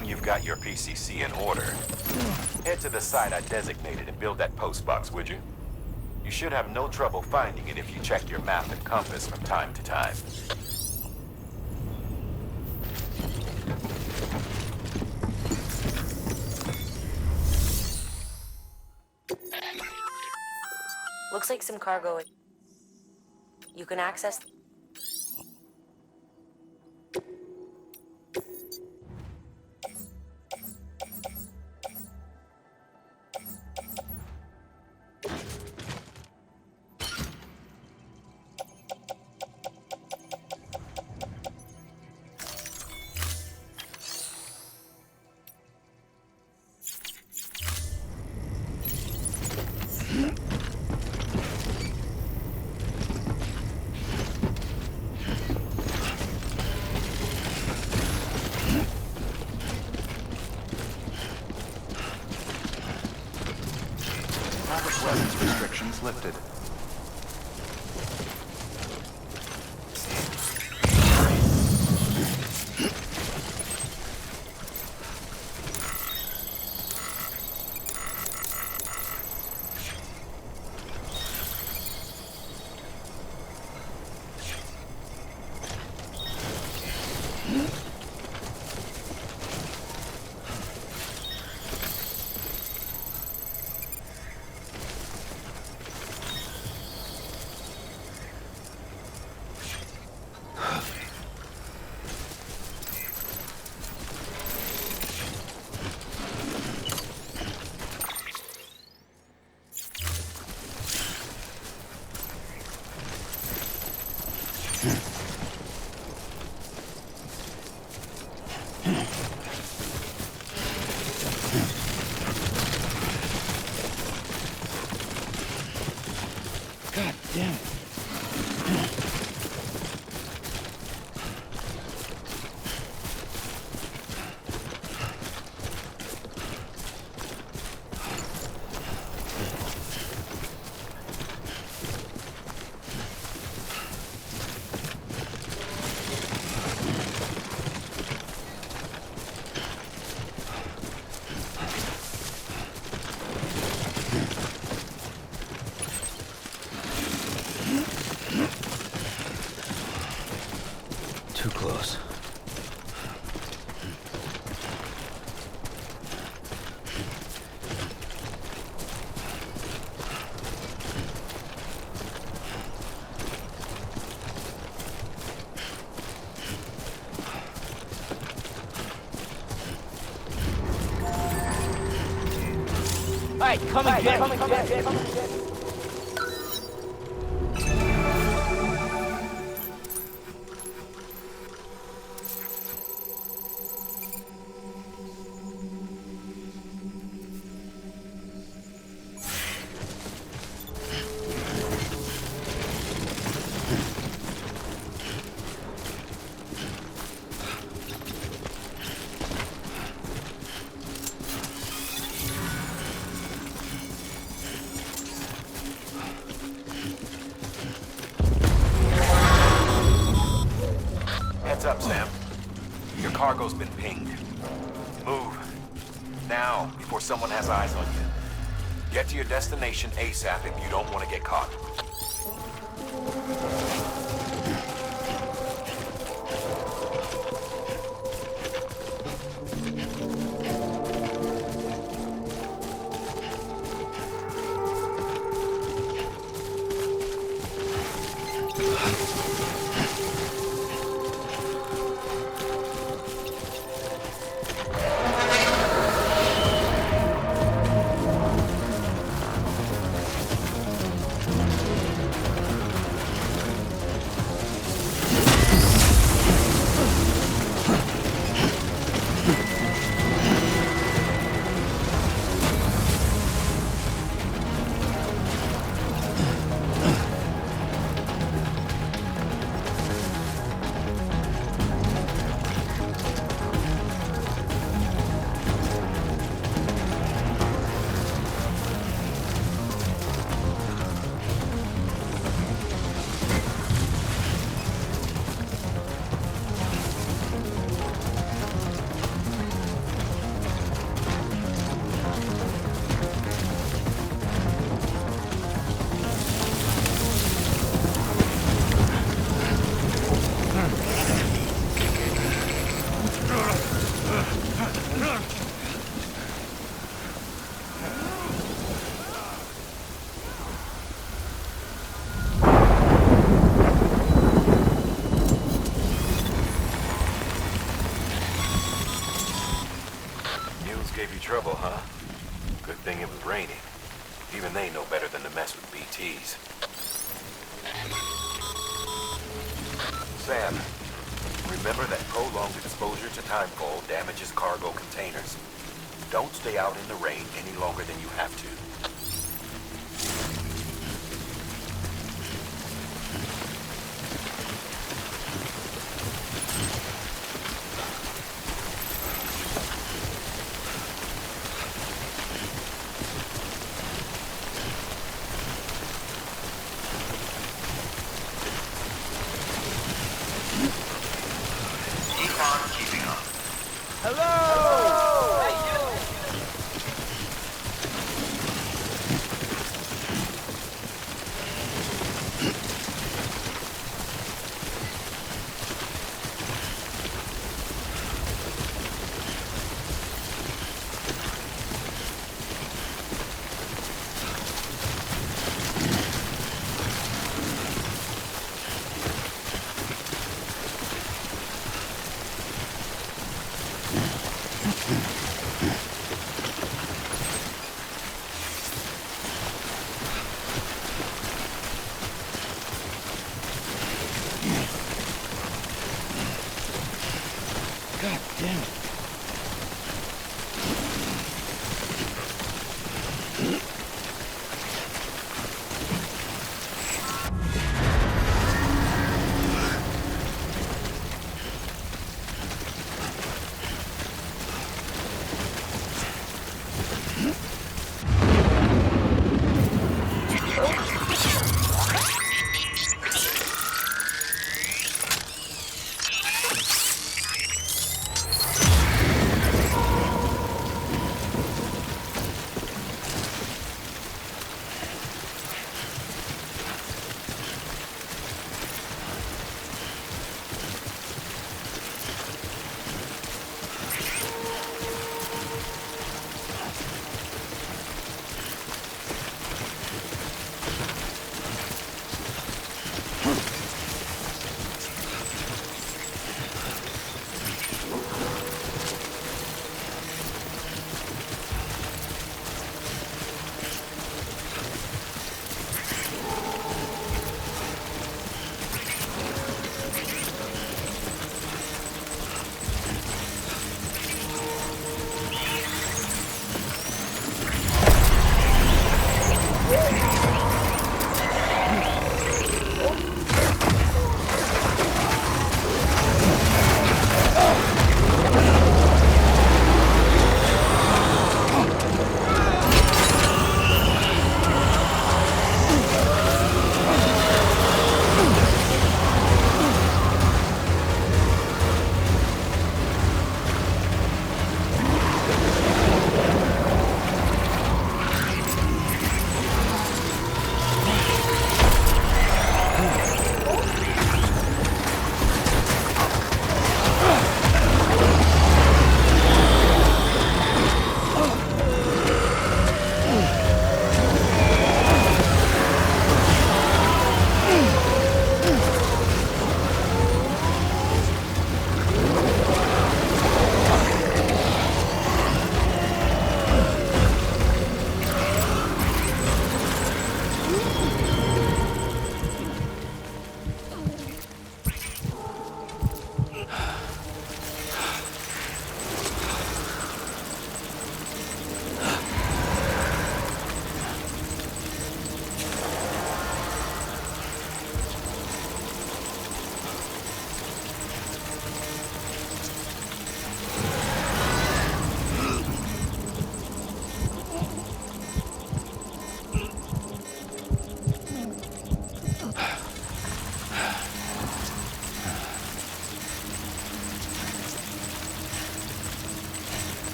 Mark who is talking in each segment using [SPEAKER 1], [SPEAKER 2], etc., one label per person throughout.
[SPEAKER 1] Assuming you've got your PCC in order, head to the site I designated and build that post box, would you? You should have no trouble finding it if you check your map and compass from time to time.
[SPEAKER 2] Looks like some cargo. You can access...
[SPEAKER 3] Weapons restrictions lifted.
[SPEAKER 4] God damn it. Too close.
[SPEAKER 5] All right, come and get me.
[SPEAKER 1] Heads up, Sam. Your cargo's been pinged. Move. Now, before someone has eyes on you. Get to your destination ASAP if you don't want to get caught. Mules gave you trouble, huh? Good thing it was raining. Even they know better than to mess with BTs. Sam, remember that prolonged exposure to timefall damages cargo containers. Don't stay out in the rain any longer than you have to.
[SPEAKER 3] Keep on keeping up.
[SPEAKER 5] Hello! How you doing?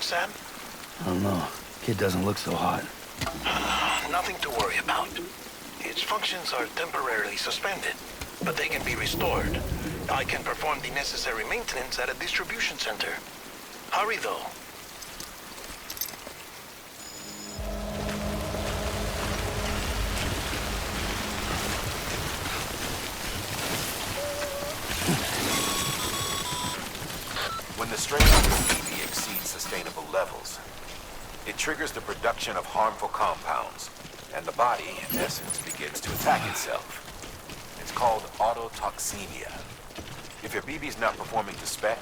[SPEAKER 3] Sam?
[SPEAKER 4] I don't know. Kid doesn't look so hot.
[SPEAKER 3] Nothing to worry about. Its functions are temporarily suspended, but they can be restored. I can perform the necessary maintenance at a distribution center. Hurry, though.
[SPEAKER 1] When the strain of your BB exceeds sustainable levels, it triggers the production of harmful compounds, and the body, in essence, begins to attack itself. It's called autotoxemia. If your BB's not performing to spec,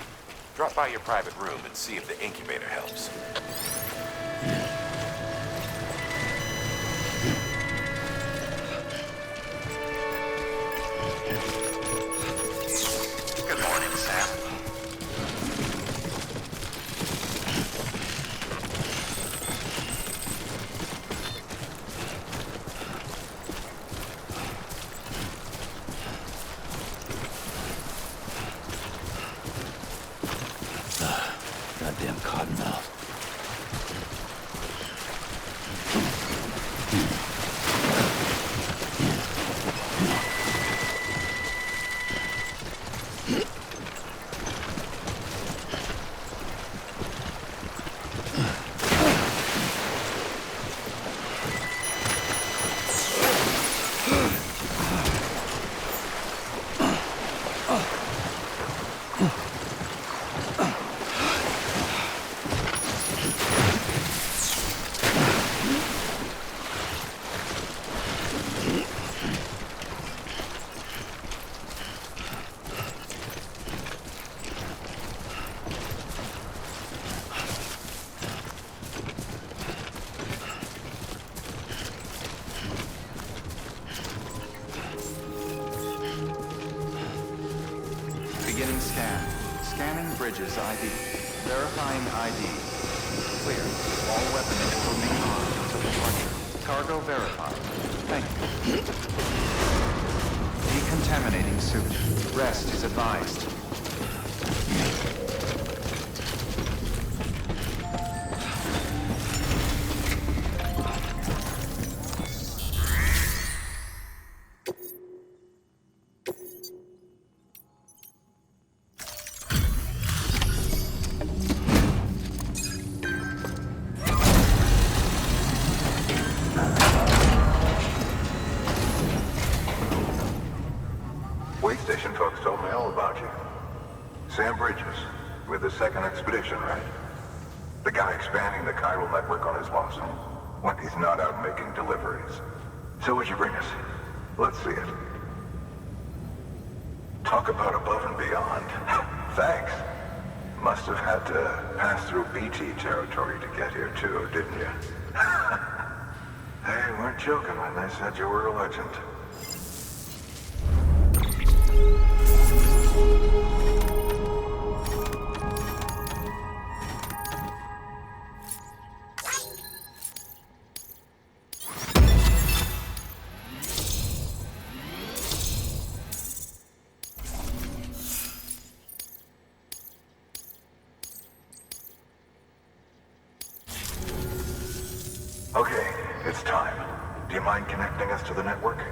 [SPEAKER 1] drop by your private room and see if the incubator helps.
[SPEAKER 3] Good morning, Sam.
[SPEAKER 4] Goddamn cottonmouth.
[SPEAKER 6] Beginning scan. Scanning bridges ID. Verifying ID. Clear. All weapons will remain on until departure. Cargo verified. Thank you. Decontaminating suit. Rest is advised.
[SPEAKER 7] Way station folks told me all about you. Sam Bridges, with the second expedition, right? The guy expanding the chiral network on his lonesome, when he's not out making deliveries. So what'd you bring us? Let's see it. Talk about above and beyond. Thanks. Must have had to pass through BT territory to get here too, didn't you? They weren't joking when they said you were a legend. Okay, it's time. Do you mind connecting us to the network?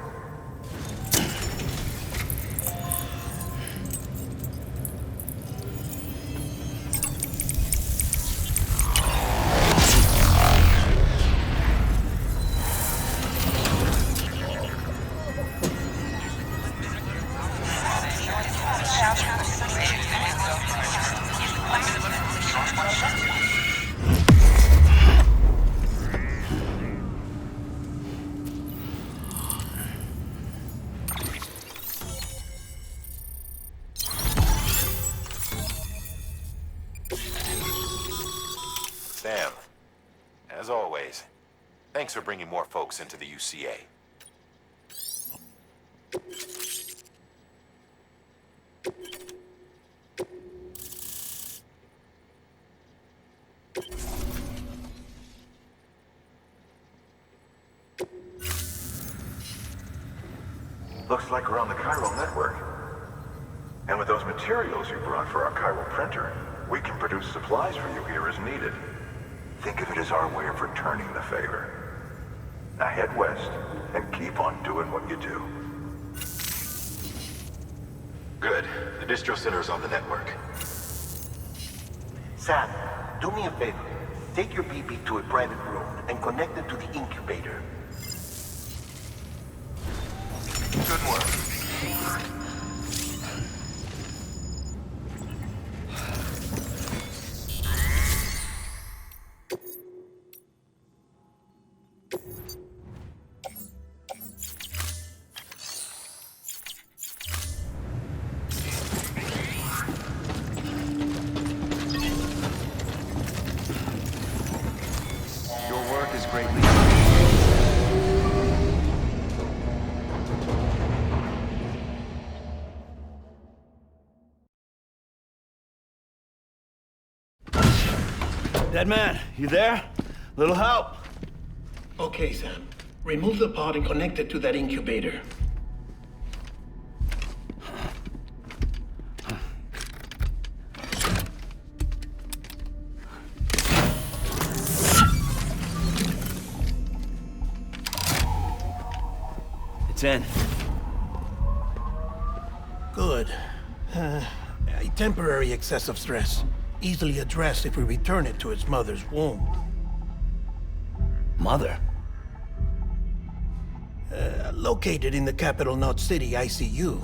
[SPEAKER 1] Sam, as always, thanks for bringing more folks into the UCA.
[SPEAKER 7] Looks like we're on the chiral network. And with those materials you brought for our chiral printer, we can produce supplies for you here as needed. Think of it as our way of returning the favor. Now head west and keep on doing what you do.
[SPEAKER 1] Good. The distro center is on the network.
[SPEAKER 8] Sam, do me a favor. Take your BB to a private room and connect it to the incubator.
[SPEAKER 7] Good work.
[SPEAKER 6] Your work is greatly
[SPEAKER 4] Dead man, you there? Little help?
[SPEAKER 3] Okay, Sam. Remove the pod and connect it to that incubator.
[SPEAKER 4] It's in.
[SPEAKER 8] Good. A temporary excess of stress. Easily addressed if we return it to its mother's womb.
[SPEAKER 4] Mother?
[SPEAKER 8] Located in the capital Knot City ICU.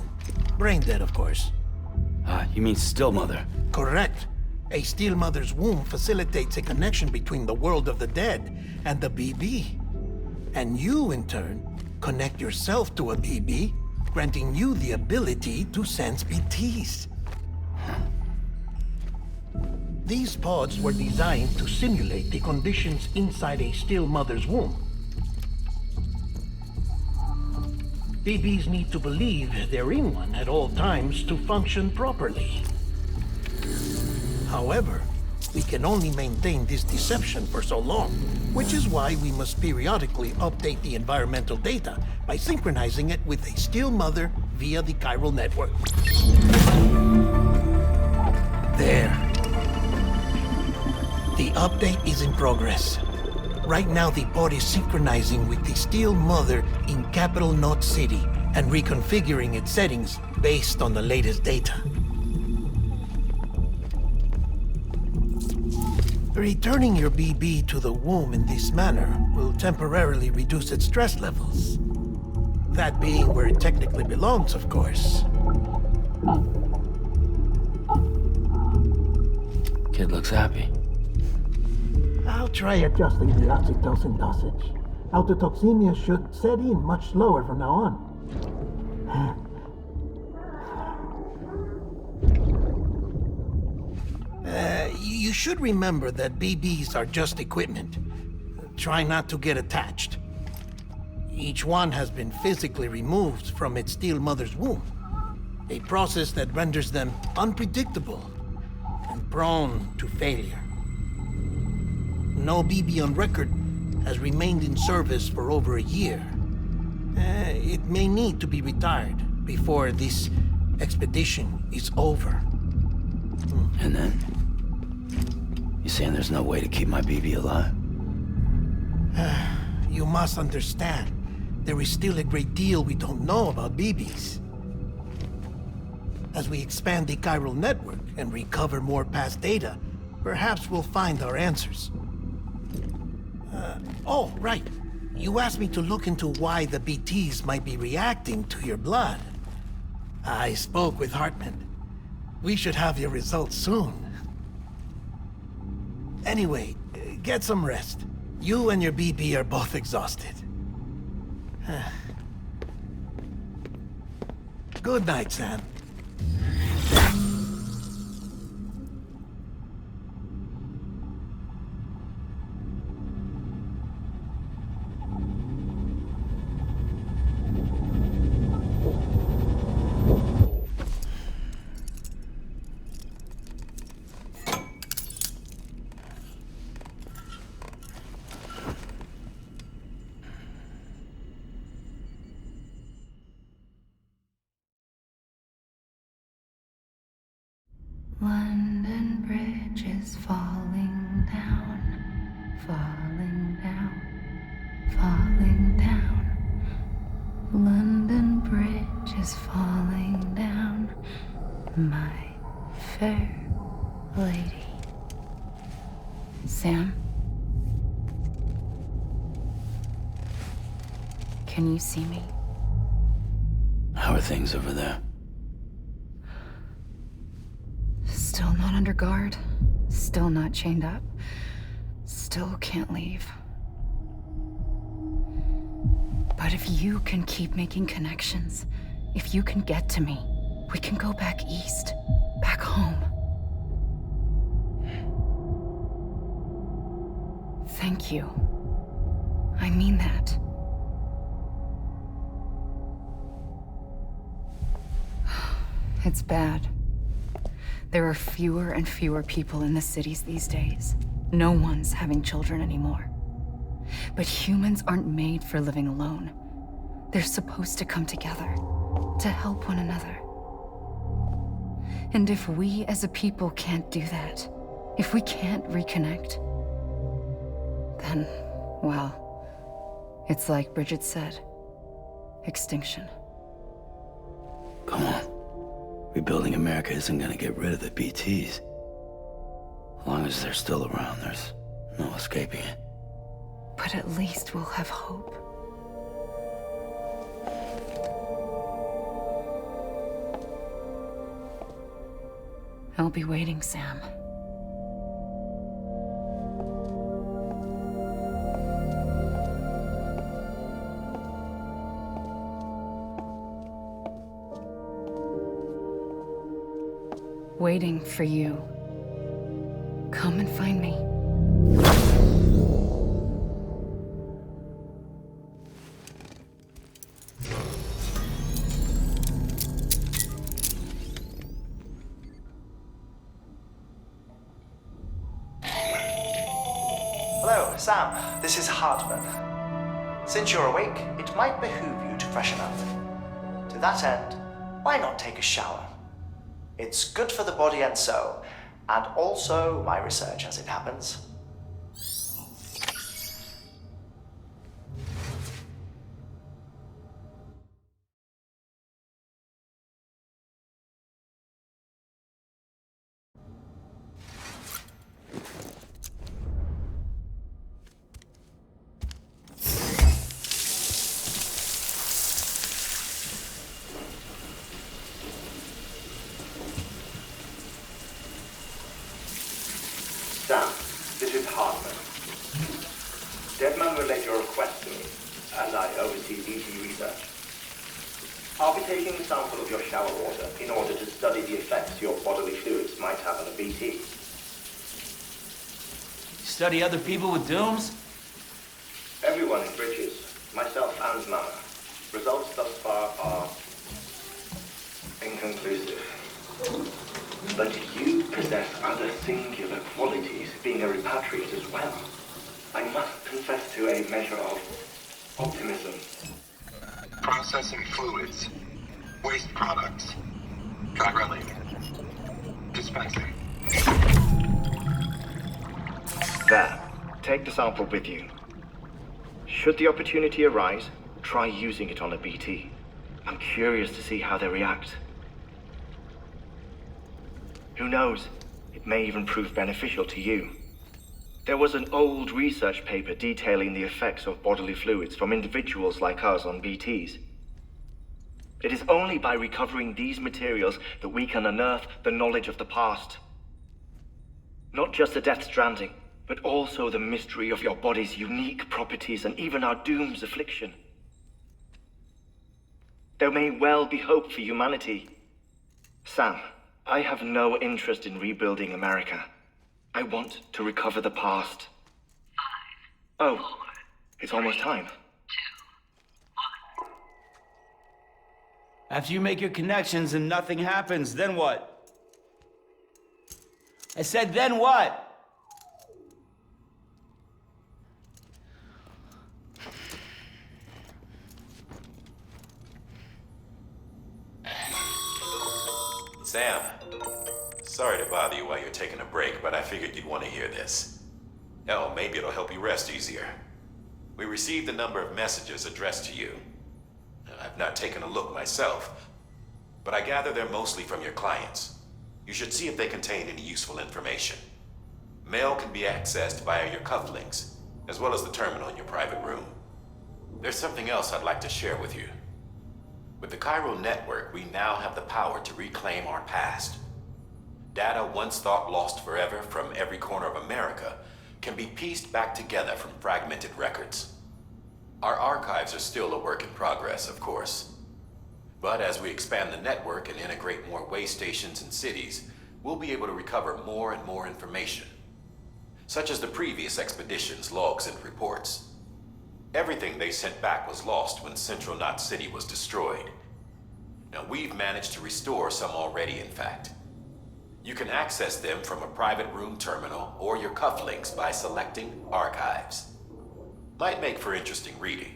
[SPEAKER 8] Brain dead, of course.
[SPEAKER 4] You mean still mother?
[SPEAKER 8] Correct. A still mother's womb facilitates a connection between the world of the dead and the BB. And you, in turn, connect yourself to a BB, granting you the ability to sense BTs. These pods were designed to simulate the conditions inside a still mother's womb. BBs need to believe they're in one at all times to function properly. However, we can only maintain this deception for so long, which is why we must periodically update the environmental data by synchronizing it with a still mother via the chiral network. There. The update is in progress. Right now, the pod is synchronizing with the still mother in capital Knot City and reconfiguring its settings based on the latest data. Returning your BB to the womb in this manner will temporarily reduce its stress levels. That being where it technically belongs, of course.
[SPEAKER 4] Kid looks happy.
[SPEAKER 8] I'll try adjusting the oxytocin dosage. Autotoxemia should set in much slower from now on. You should remember that BBs are just equipment. Try not to get attached. Each one has been physically removed from its still mother's womb. A process that renders them unpredictable and prone to failure. No BB on record has remained in service for over a year. It may need to be retired before this expedition is over.
[SPEAKER 4] And then? You saying there's no way to keep my BB alive?
[SPEAKER 8] You must understand, there is still a great deal we don't know about BBs. As we expand the chiral network and recover more past data, perhaps we'll find our answers. Oh, right. You asked me to look into why the BTs might be reacting to your blood. I spoke with Hartman. We should have your results soon. Anyway, get some rest. You and your BB are both exhausted. Good night, Sam.
[SPEAKER 9] London Bridge is falling down, falling down, falling down. London Bridge is falling down, my fair lady. Sam? Can you see me?
[SPEAKER 4] How are things over there?
[SPEAKER 9] Still not under guard, still not chained up, still can't leave. But if you can keep making connections, if you can get to me, we can go back east, back home. Thank you. I mean that. It's bad. There are fewer and fewer people in the cities these days. No one's having children anymore. But humans aren't made for living alone. They're supposed to come together, to help one another. And if we as a people can't do that, if we can't reconnect, then, well, it's like Bridget said. extinction.
[SPEAKER 4] Come on. Rebuilding America isn't gonna get rid of the BTs. As long as they're still around, there's no escaping it.
[SPEAKER 9] But at least we'll have hope. I'll be waiting, Sam. Waiting for you. Come and find me.
[SPEAKER 10] Hello, Sam. This is Hartman. Since you're awake, it might behoove you to freshen up. To that end, why not take a shower? It's good for the body and soul, and also my research as it happens.
[SPEAKER 11] Sam, this is Hartman. Deadman relayed your request to me, as I oversee BT research. I'll be taking a sample of your shower water in order to study the effects your bodily fluids might have on a BT.
[SPEAKER 5] Study other people with dooms?
[SPEAKER 11] Everyone in Bridges, myself and Mama. Results thus far are inconclusive. But you possess other singular qualities, being a repatriate as well. I must confess to a measure of optimism.
[SPEAKER 7] Processing fluids. Waste products. Drilling. Dispensing. There. Take the sample with you. Should the opportunity arise, try using it on a BT. I'm curious to see how they react. Who knows? It may even prove beneficial to you. There was an old research paper detailing the effects of bodily fluids from individuals like us on BTs. It is only by recovering these materials that we can unearth the knowledge of the past. Not just the death stranding, but also the mystery of your body's unique properties and even our doom's affliction. There may well be hope for humanity. Sam, I have no interest in rebuilding America. I want to recover the past. 5, 4, oh, it's almost time. 2, 1.
[SPEAKER 5] After you make your connections and nothing happens, then what? I said, then what?
[SPEAKER 1] Sam, sorry to bother you while you're taking a break, but I figured you'd want to hear this. Hell, maybe it'll help you rest easier. We received a number of messages addressed to you. I've not taken a look myself, but I gather they're mostly from your clients. You should see if they contain any useful information. Mail can be accessed via your cufflinks, as well as the terminal in your private room. There's something else I'd like to share with you. With the Chiral network, we now have the power to reclaim our past. Data once thought lost forever from every corner of America can be pieced back together from fragmented records. Our archives are still a work in progress, of course. But as we expand the network and integrate more way stations and cities, we'll be able to recover more and more information, such as the previous expedition's logs and reports. Everything they sent back was lost when Central Knot City was destroyed. Now, we've managed to restore some already, in fact. You can access them from a private room terminal or your cufflinks by selecting Archives. Might make for interesting reading.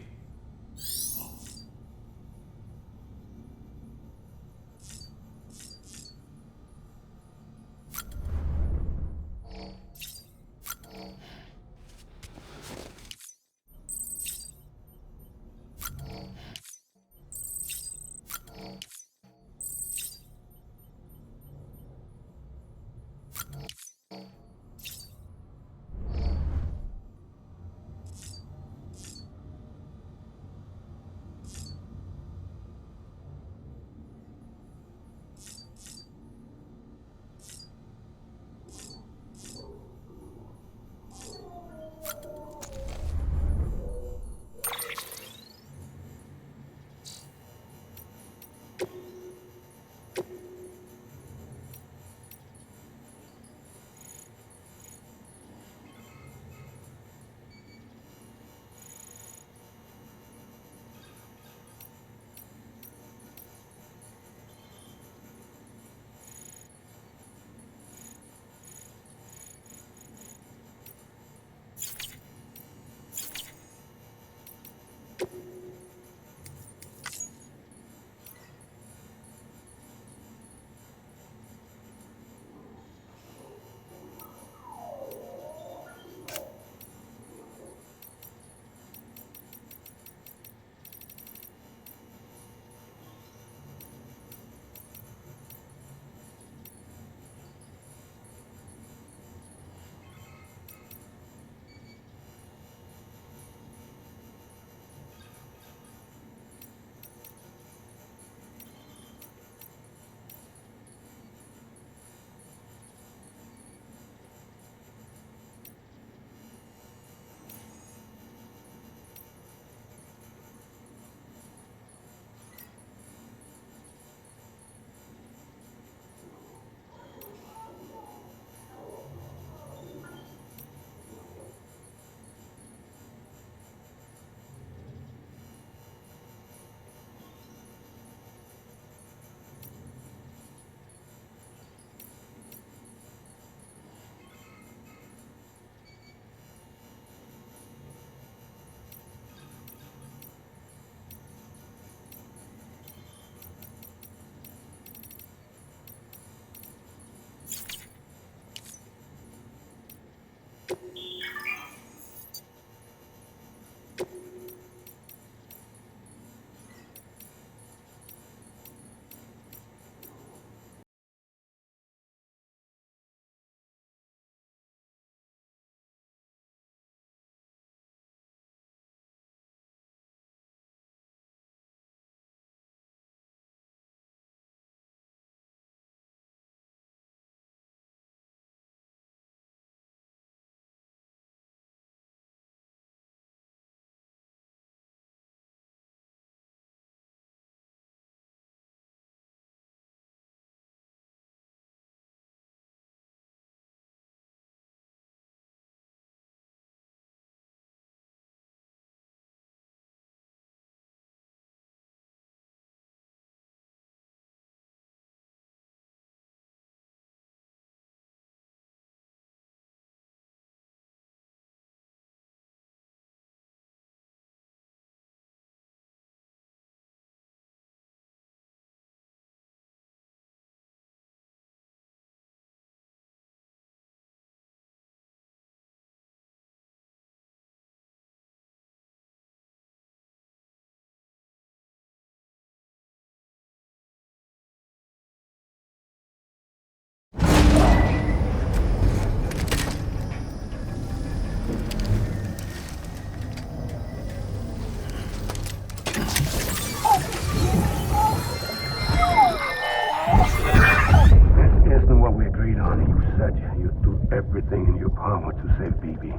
[SPEAKER 12] everything in your power to save BB.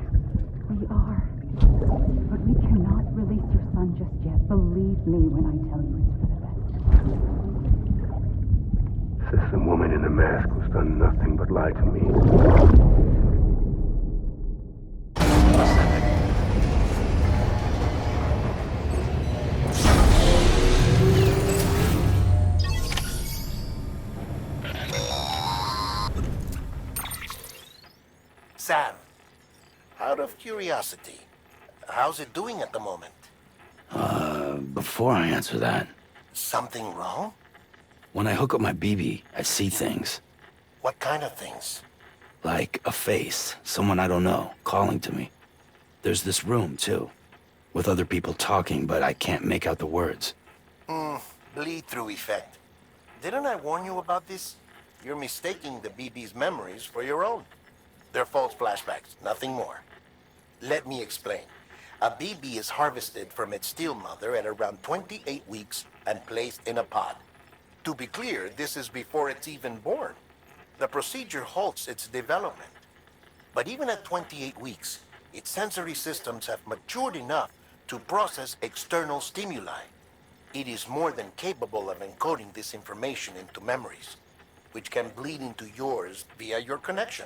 [SPEAKER 9] We are. But we cannot release your son just yet. Believe me when I tell you it's for the best.
[SPEAKER 12] Says the woman in the mask who's done nothing but lie to me.
[SPEAKER 13] Sam, out of curiosity, how's it doing at the moment?
[SPEAKER 4] Before I answer that,
[SPEAKER 13] Something wrong?
[SPEAKER 4] when I hook up my BB, I see things.
[SPEAKER 13] What kind of things?
[SPEAKER 4] Like a face, someone I don't know, calling to me. There's this room, too, with other people talking, but I can't make out the words.
[SPEAKER 13] Bleed-through effect. Didn't I warn you about this? You're mistaking the BB's memories for your own. They're false flashbacks, nothing more. Let me explain. A BB is harvested from its steel mother at around 28 weeks and placed in a pod. To be clear, this is before it's even born. The procedure halts its development. But even at 28 weeks, its sensory systems have matured enough to process external stimuli. It is more than capable of encoding this information into memories, which can bleed into yours via your connection.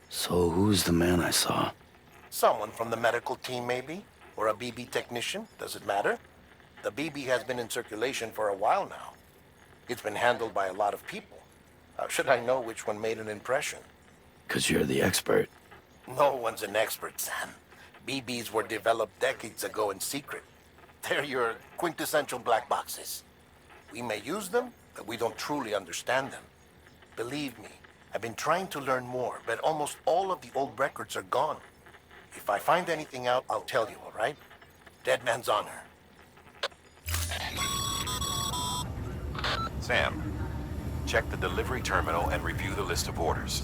[SPEAKER 4] So who's the man I saw?
[SPEAKER 13] Someone from the medical team, maybe? Or a BB technician? Does it matter? The BB has been in circulation for a while now. It's been handled by a lot of people. How should I know which one made an impression?
[SPEAKER 4] 'Cause you're the expert.
[SPEAKER 13] No one's an expert, Sam. BBs were developed decades ago in secret. They're your quintessential black boxes. We may use them, but we don't truly understand them. Believe me, I've been trying to learn more, but almost all of the old records are gone. If I find anything out, I'll tell you, all right? Dead man's honor.
[SPEAKER 1] Sam, check the delivery terminal and review the list of orders.